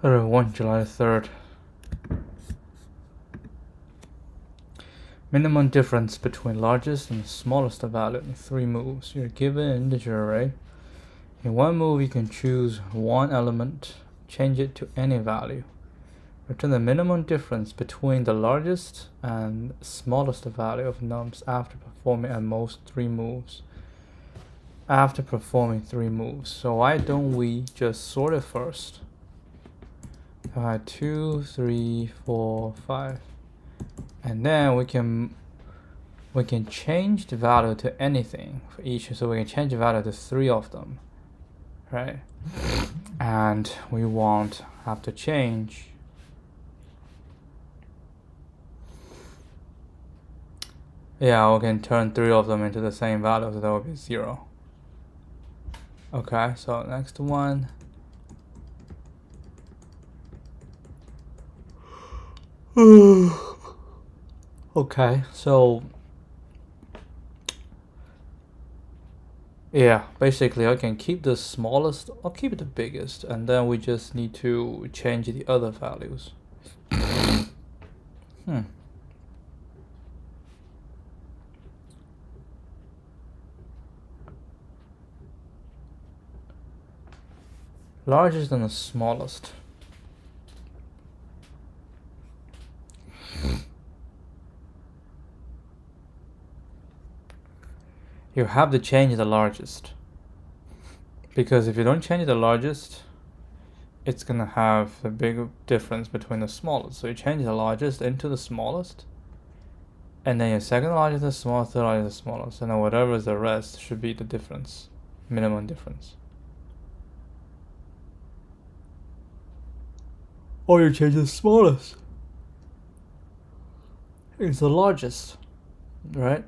1 July 3rd. Minimum difference between largest and smallest value in 3 moves. You're given an integer array. In one move, you can choose one element, change it to any value. Return the minimum difference between the largest and smallest value of nums after performing at most 3 moves. So why don't we just sort it first? 2, 3, 4, 5, and then we can change the value to anything for each. So we can change the value to 3 of them, right? And we won't have to change we can turn 3 of them into the same value, so that would be 0. Okay, so next one. Okay, so basically I can keep the smallest, I'll keep the biggest, and then we just need to change the other values. Largest and the smallest. You have to change the largest, because if you don't change the largest, it's gonna have a big difference between the smallest. So you change the largest into the smallest, and then your second largest is smallest, third largest is smallest, and then whatever is the rest should be the difference, minimum difference. Or you change the smallest, it's the largest, right?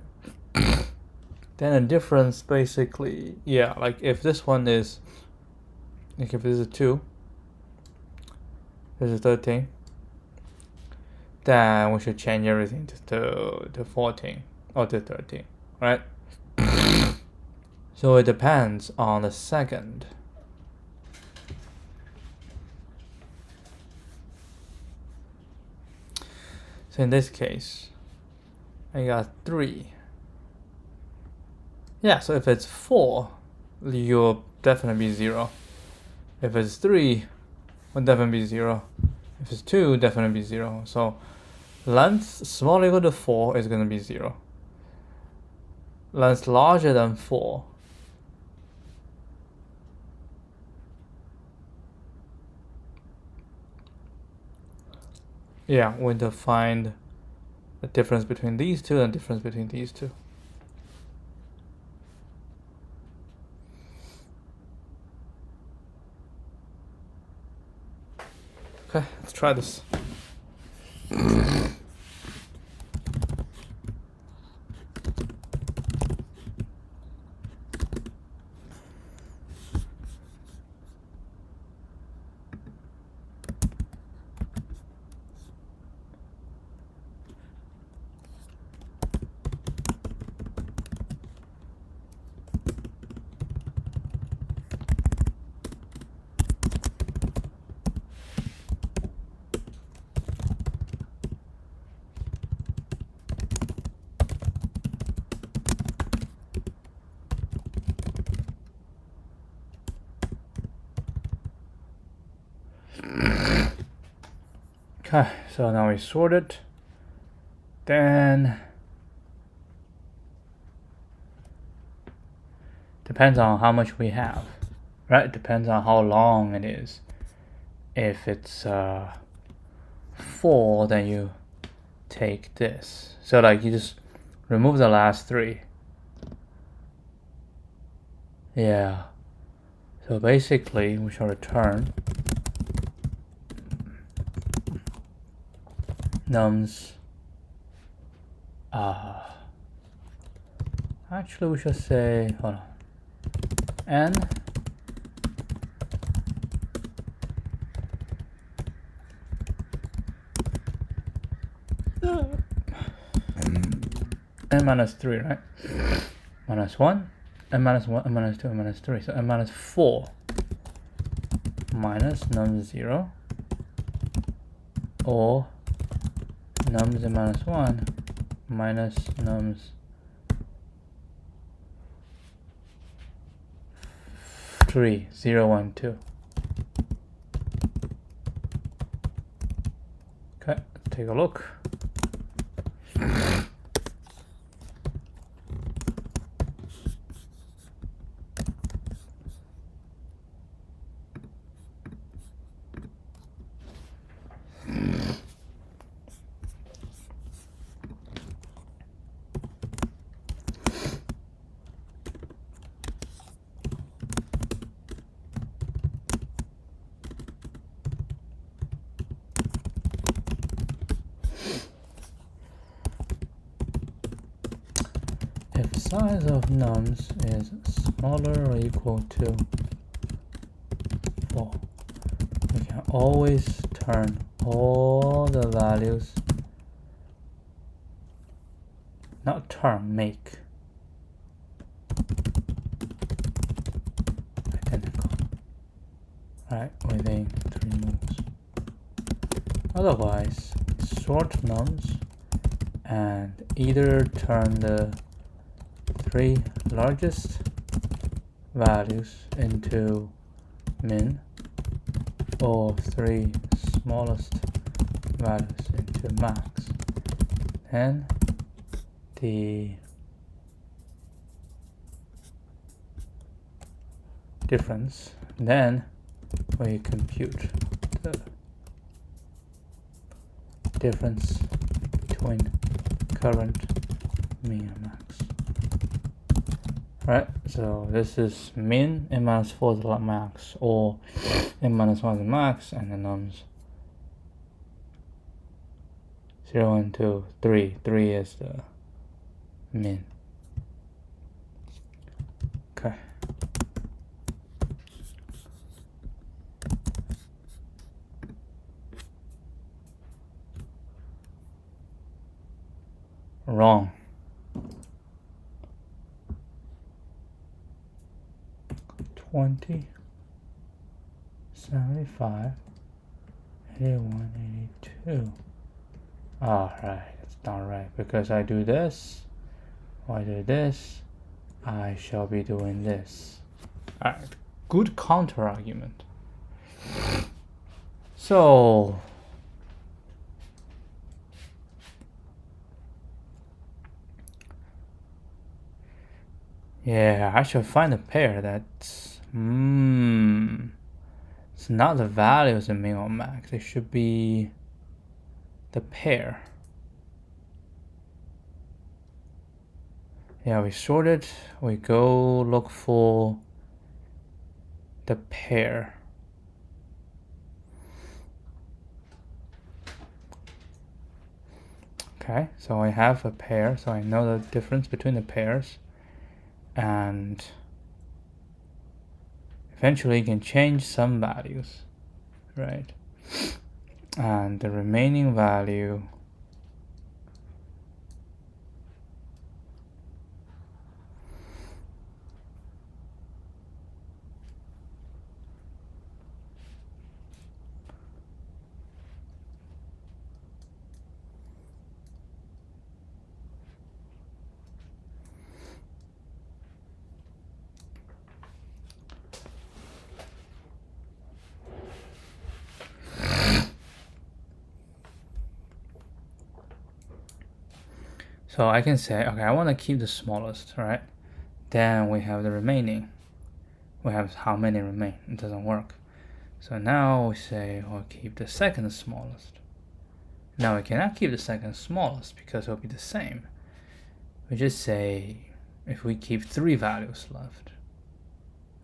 Then the difference basically, like if this one is, like if this is 2, this is 13, then we should change everything to 14 or to 13, right? So it depends on the second. So in this case, I got 3. So if it's 4, you'll definitely be 0. If it's 3, will definitely be 0. If it's 2, definitely be 0. So length small equal to 4 is going to be 0. Length larger than 4. We define the difference between these two and the difference between these two. Okay, let's try this. Okay, so now we sort it. Then depends on how much we have, right? Depends on how long it is. If it's 4, then you take this. So like you just remove the last 3. So basically we shall return nums. Actually we should say, hold on, n n minus 3, right? Minus 1, n minus 1, n minus 2, n minus 3. So n minus 4 minus num 0 or nums in minus 1 minus nums 3, 0, 1, 2. Okay, let's take a look. If size of nums is smaller or equal to 4, we can always turn all the values, not turn, make identical, right, within 3 moves. Otherwise, sort nums and either turn the 3 largest values into min or 3 smallest values into max. Then the difference, then we compute the difference between current min and max. Right, so this is min, n minus 4 is the max, or n minus 1 is the max, and the nums 0, 1, 2, 3. 3 is the min. Okay. Wrong. 20, 75, 81, 82. Alright, it's not right because I do this, or I do this, I shall be doing this. Alright, good counter argument. So, yeah, I should find a pair that's it's not the values in min or max. It should be the pair. Yeah, we sort it. We go look for the pair. Okay, so I have a pair, so I know the difference between the pairs. And eventually you can change some values, right? And the remaining value so I can say, okay, I want to keep the smallest, right? Then we have the remaining. We have how many remain. It doesn't work. So now we say we'll keep the second smallest. Now we cannot keep the second smallest because it will be the same. We just say if we keep 3 values left,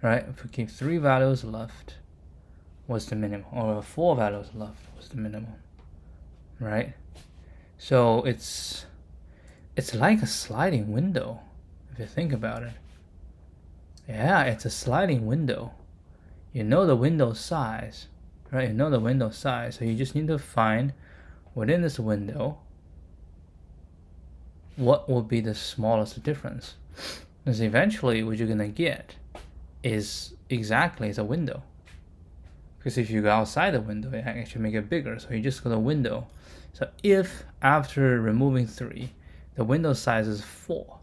right? If we keep 3 values left, what's the minimum? Or 4 values left, what's the minimum, right? So it's like a sliding window, if you think about it. Yeah, it's a sliding window. You know the window size, right? You know the window size, so you just need to find within this window what will be the smallest difference. Because eventually what you're gonna get is exactly the window. Because if you go outside the window, it actually make it bigger. So you just go to window. So if after removing 3, the window size is 4,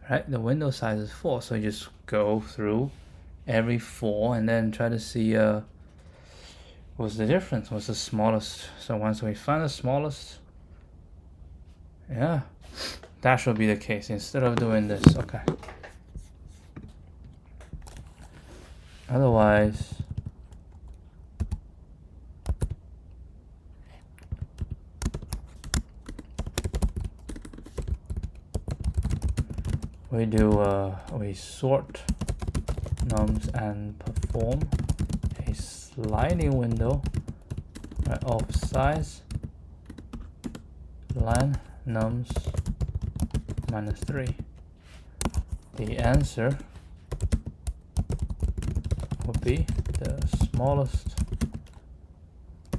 right? The window size is 4. So you just go through every 4 and then try to see what's the difference, what's the smallest. So once we find the smallest, yeah, that should be the case instead of doing this. Okay. Otherwise, we do we sort nums and perform a sliding window, right, of size len nums minus 3. The answer would be the smallest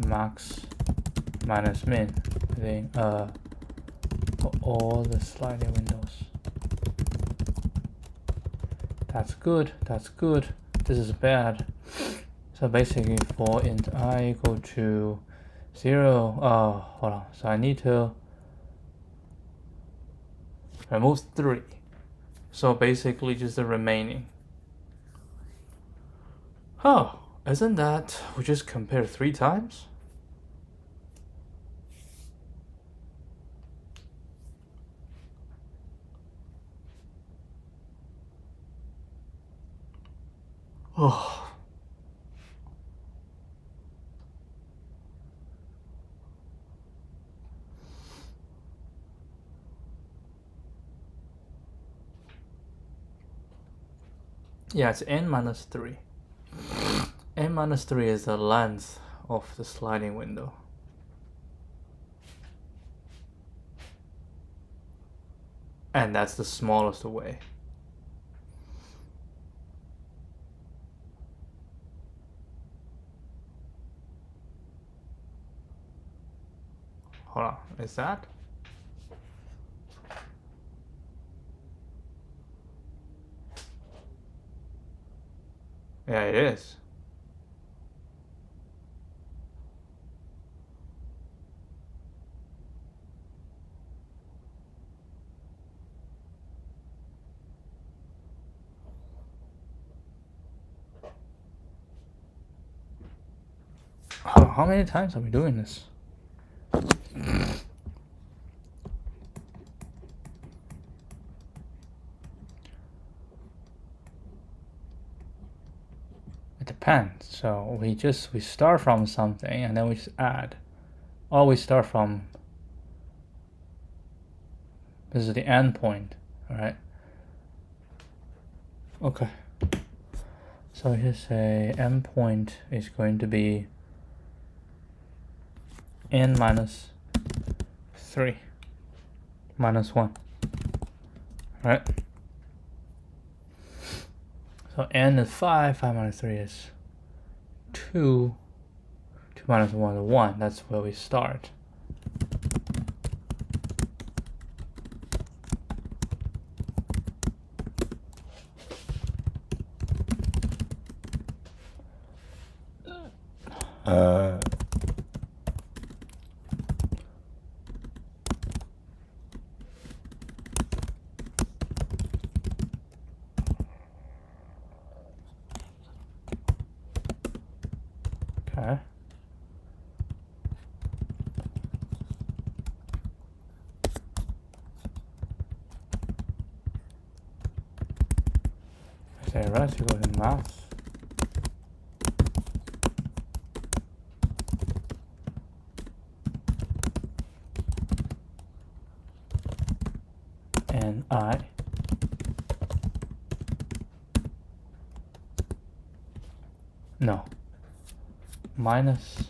max minus min thing for all the sliding windows. That's good, that's good. This is bad. So basically for int I equal to 0, hold on, so I need to remove 3. So basically just the remaining. Oh, isn't that we just compare 3 times? Oh. Yeah, it's n minus 3. N minus 3 is the length of the sliding window. And that's the smallest way. Hold on, is that? Yeah, it is. How many times are we doing this? It depends. So we start from something and then we just add. Or we start from, this is the end point, all right? Okay. So here say end point is going to be n minus 3 minus 1, right? So n is 5, 5 minus 3 is 2, 2 minus 1 is 1, that's where we start. Okay. Okay, right, you go to math. And I no minus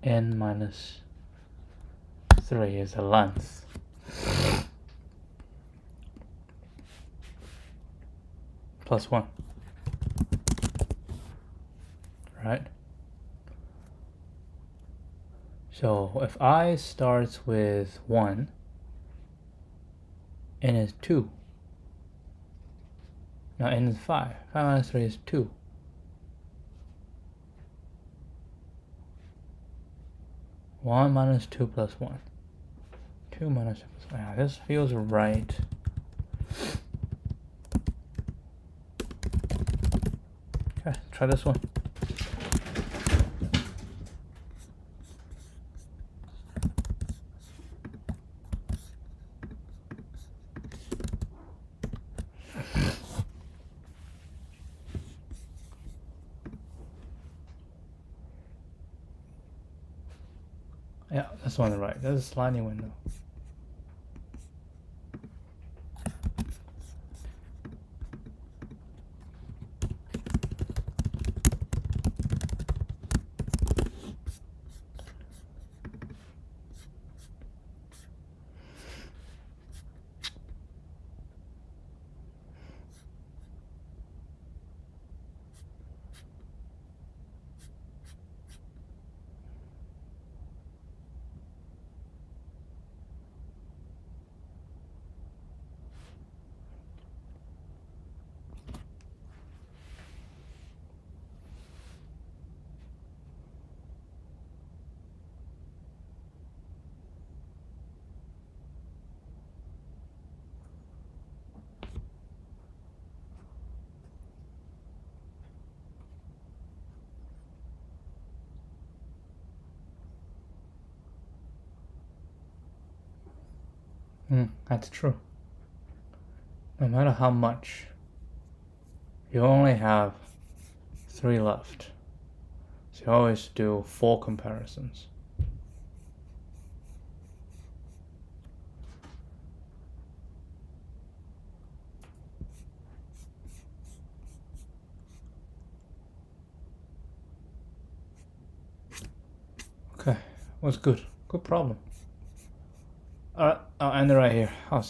n minus 3 is the length. Plus 1. Right? So if I starts with 1, n is 2. Now n is 5. 5 minus 3 is 2. One minus 2 plus 1. 2 minus 2 plus 1. Yeah, this feels right. Okay, try this one. Yeah, this one is right. This is a sliding window. That's true. No matter how much, you only have 3 left. So you always do 4 comparisons. Okay, was good. Good problem. Alright, I'll end it right here. I'll